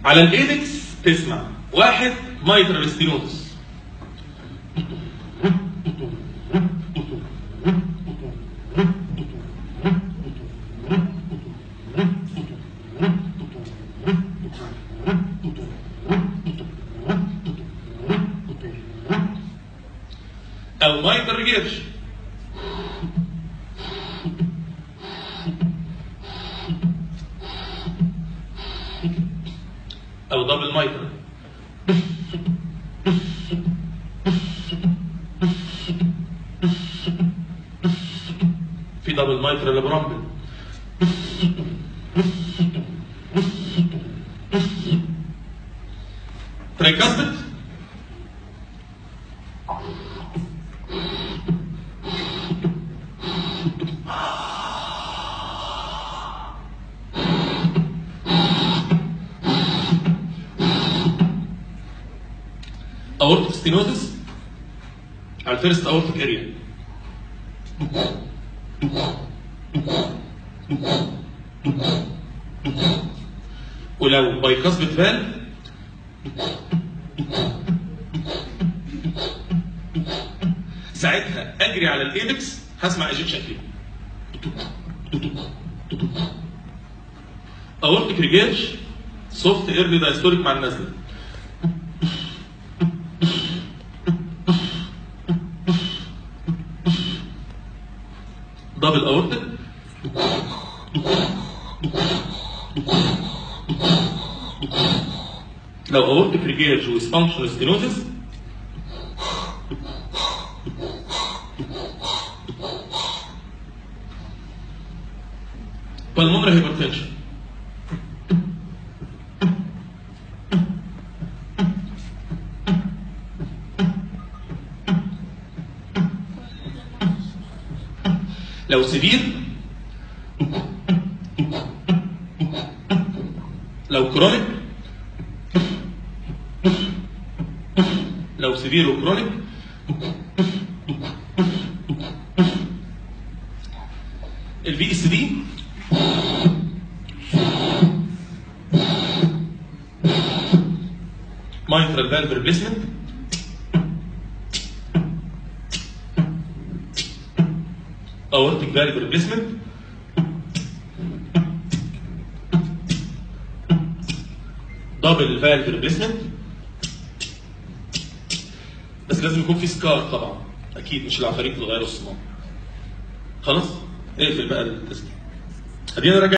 على الايدكس تسمع واحد مايترال ستينوزس، او مايترال ريجيرش، او دبل مايترال، في دبل مايترال برامبل، تريكاسبت، اورتيك ستينوزس على الفيرست اورتيك اريا، ولو بايكاسبت فالف ساعتها اجري على الايبكس هسمع ايجكشن فيه. اورتيك ريجيرش سوفت ايرلي دايستوليك مع النزله، دبل اورتيك، لو اورتيك ريجيرش وسفانكشنال ستينوزس بالمونري هايبرتنشن، لو سيفير، لو كرونيك، لو سيفير وكرونيك، الفي اس دي mitral valve replacement، aortic valve replacement، double valve replacement، بس لازم يكون في سكار طبعا، اكيد مش العفاريت اللي غيروا الصمام. خلاص اقفل بقى التسجيل. ادينا راجع